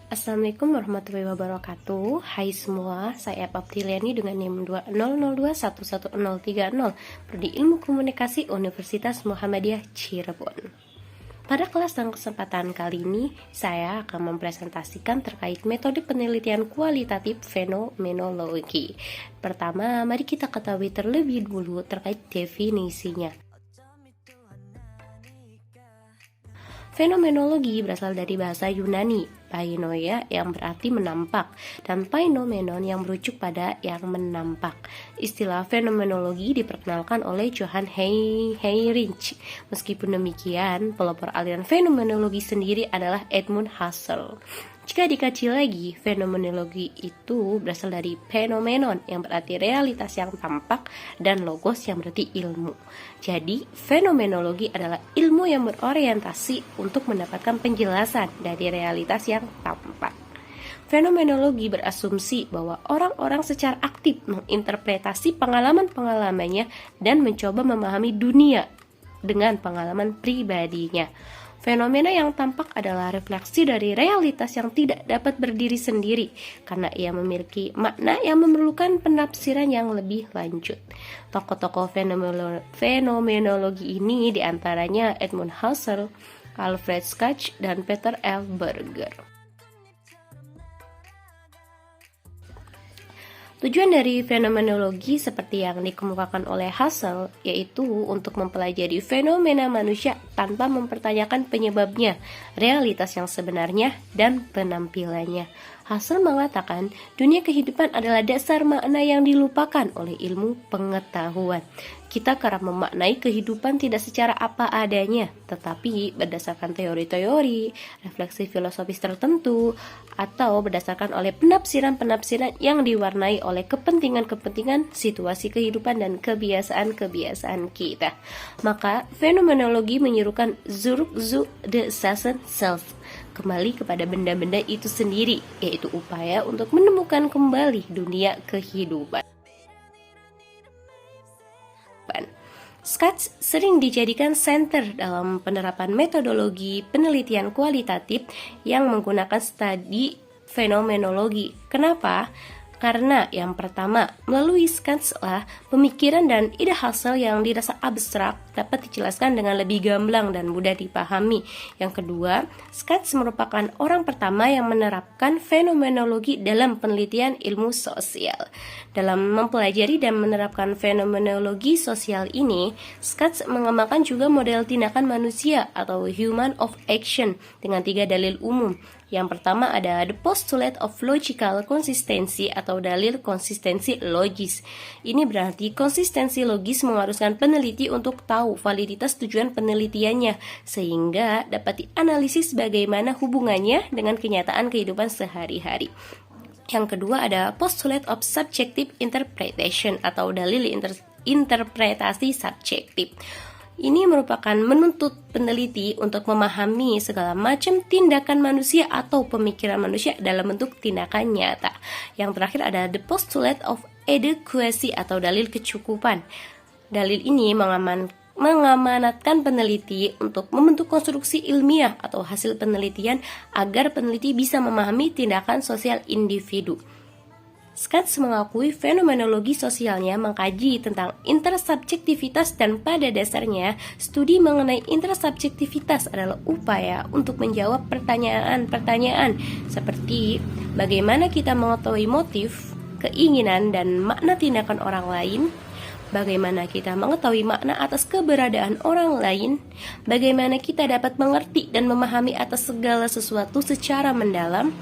Assalamualaikum warahmatullahi wabarakatuh. Hai semua, saya Aptiliani dengan NIM 2002111030, Prodi Ilmu Komunikasi Universitas Muhammadiyah Cirebon. Pada kelas dan kesempatan kali ini, saya akan mempresentasikan terkait metode penelitian kualitatif fenomenologi. Pertama, mari kita ketahui terlebih dulu terkait definisinya. Fenomenologi berasal dari bahasa Yunani, painoia yang berarti menampak, dan painomenon yang merujuk pada yang menampak. Istilah fenomenologi diperkenalkan oleh Johann Heinrich. Meskipun demikian, pelopor aliran fenomenologi sendiri adalah Edmund Husserl. Jika dikaji lagi, fenomenologi itu berasal dari phenomenon yang berarti realitas yang tampak dan logos yang berarti ilmu. Jadi, fenomenologi adalah ilmu yang berorientasi untuk mendapatkan penjelasan dari realitas yang tampak. Fenomenologi berasumsi bahwa orang-orang secara aktif menginterpretasi pengalaman-pengalamannya dan mencoba memahami dunia dengan pengalaman pribadinya. Fenomena yang tampak adalah refleksi dari realitas yang tidak dapat berdiri sendiri karena ia memiliki makna yang memerlukan penafsiran yang lebih lanjut. Tokoh-tokoh fenomenologi ini diantaranya Edmund Husserl, Alfred Schach, dan Peter L. Berger. Tujuan dari fenomenologi seperti yang dikemukakan oleh Husserl yaitu untuk mempelajari fenomena manusia tanpa mempertanyakan penyebabnya, realitas yang sebenarnya, dan penampilannya. Husserl mengatakan dunia kehidupan adalah dasar makna yang dilupakan oleh ilmu pengetahuan. Kita kerap memaknai kehidupan tidak secara apa adanya, tetapi berdasarkan teori-teori, refleksi filosofis tertentu, atau berdasarkan oleh penafsiran-penafsiran yang diwarnai oleh kepentingan-kepentingan, situasi kehidupan, dan kebiasaan-kebiasaan kita. Maka, fenomenologi menyerukan Zurück zu der Sache selbst, kembali kepada benda-benda itu sendiri, yaitu upaya untuk menemukan kembali dunia kehidupan. Schach sering dijadikan center dalam penerapan metodologi penelitian kualitatif yang menggunakan studi fenomenologi. Kenapa? Karena yang pertama, melalui Schach pemikiran dan ide Husserl yang dirasa abstrak dapat dijelaskan dengan lebih gamblang dan mudah dipahami. Yang kedua, Schach merupakan orang pertama yang menerapkan fenomenologi dalam penelitian ilmu sosial. Dalam mempelajari dan menerapkan fenomenologi sosial ini, Schach mengembangkan juga model tindakan manusia atau human of action dengan 3 dalil umum. Yang pertama ada the postulate of logical consistency atau dalil konsistensi logis. Ini berarti konsistensi logis mengharuskan peneliti untuk tahu validitas tujuan penelitiannya sehingga dapat dianalisis bagaimana hubungannya dengan kenyataan kehidupan sehari-hari. Yang kedua ada postulate of subjective interpretation atau dalil interpretasi subjektif. Ini merupakan menuntut peneliti untuk memahami segala macam tindakan manusia atau pemikiran manusia dalam bentuk tindakan nyata. Yang terakhir ada the postulate of adequacy atau dalil kecukupan. Dalil ini mengamanatkan peneliti untuk membentuk konstruksi ilmiah atau hasil penelitian agar peneliti bisa memahami tindakan sosial individu. Schach mengakui fenomenologi sosialnya mengkaji tentang intersubjektivitas dan pada dasarnya studi mengenai intersubjektivitas adalah upaya untuk menjawab pertanyaan-pertanyaan seperti bagaimana kita mengetahui motif, keinginan, dan makna tindakan orang lain, bagaimana kita mengetahui makna atas keberadaan orang lain, bagaimana kita dapat mengerti dan memahami atas segala sesuatu secara mendalam,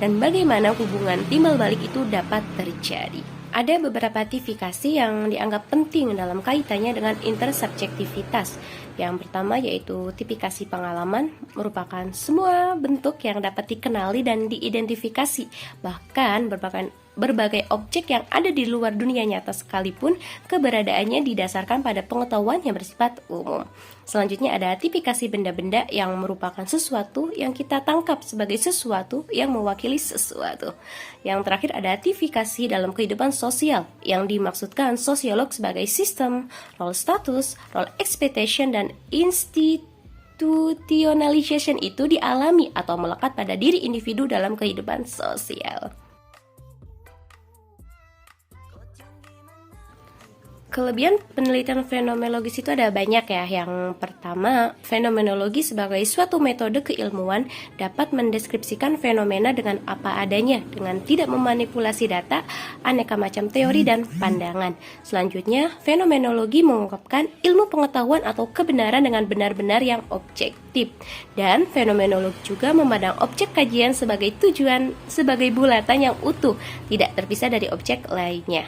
dan bagaimana hubungan timbal balik itu dapat terjadi. Ada beberapa tipifikasi yang dianggap penting dalam kaitannya dengan intersubjektivitas. Yang pertama yaitu tipifikasi pengalaman, merupakan semua bentuk yang dapat dikenali dan diidentifikasi, bahkan berbagai objek yang ada di luar dunia nyata sekalipun keberadaannya didasarkan pada pengetahuan yang bersifat umum. Selanjutnya ada tipifikasi benda-benda yang merupakan sesuatu yang kita tangkap sebagai sesuatu yang mewakili sesuatu. Yang terakhir ada tipifikasi dalam kehidupan sosial yang dimaksudkan sosiolog sebagai sistem, role status, role expectation, dan institusi institutionalization itu dialami atau melekat pada diri individu dalam kehidupan sosial. Kelebihan penelitian fenomenologis itu ada banyak ya. Yang pertama, fenomenologi sebagai suatu metode keilmuan dapat mendeskripsikan fenomena dengan apa adanya, dengan tidak memanipulasi data, aneka macam teori dan pandangan. Selanjutnya, fenomenologi mengungkapkan ilmu pengetahuan atau kebenaran dengan benar-benar yang objektif. Dan fenomenologi juga memandang objek kajian sebagai tujuan, sebagai bulatan yang utuh, tidak terpisah dari objek lainnya.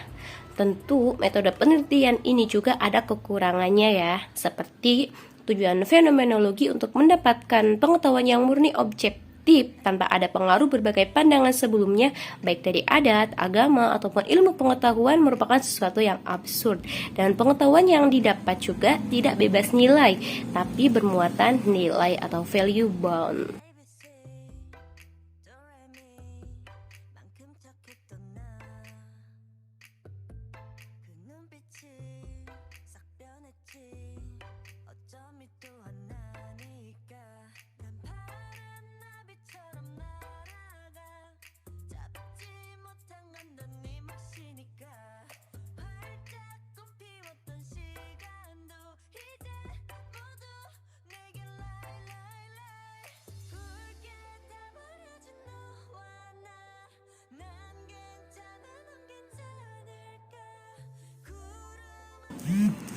Tentu metode penelitian ini juga ada kekurangannya ya, seperti tujuan fenomenologi untuk mendapatkan pengetahuan yang murni objektif tanpa ada pengaruh berbagai pandangan sebelumnya, baik dari adat, agama, ataupun ilmu pengetahuan merupakan sesuatu yang absurd. Dan pengetahuan yang didapat juga tidak bebas nilai, tapi bermuatan nilai atau value bound.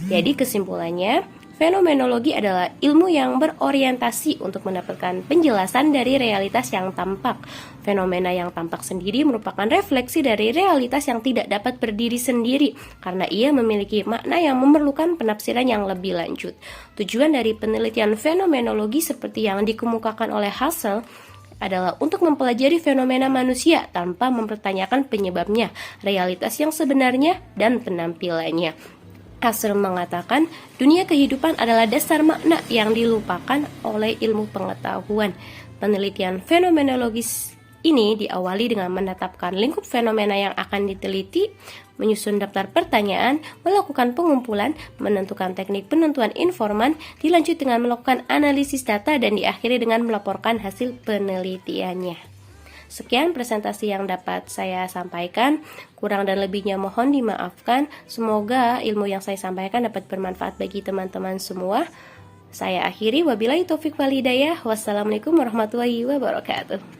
Jadi kesimpulannya, fenomenologi adalah ilmu yang berorientasi untuk mendapatkan penjelasan dari realitas yang tampak. Fenomena yang tampak sendiri merupakan refleksi dari realitas yang tidak dapat berdiri sendiri, karena ia memiliki makna yang memerlukan penafsiran yang lebih lanjut. Tujuan dari penelitian fenomenologi seperti yang dikemukakan oleh Husserl adalah untuk mempelajari fenomena manusia tanpa mempertanyakan penyebabnya, realitas yang sebenarnya, dan penampilannya. Husserl mengatakan, dunia kehidupan adalah dasar makna yang dilupakan oleh ilmu pengetahuan. Penelitian fenomenologis ini diawali dengan menetapkan lingkup fenomena yang akan diteliti, menyusun daftar pertanyaan, melakukan pengumpulan, menentukan teknik penentuan informan, dilanjut dengan melakukan analisis data, dan diakhiri dengan melaporkan hasil penelitiannya. Sekian presentasi yang dapat saya sampaikan, kurang dan lebihnya mohon dimaafkan. Semoga ilmu yang saya sampaikan dapat bermanfaat bagi teman-teman semua. Saya akhiri, wabillahi taufik wal hidayah. Wassalamualaikum warahmatullahi wabarakatuh.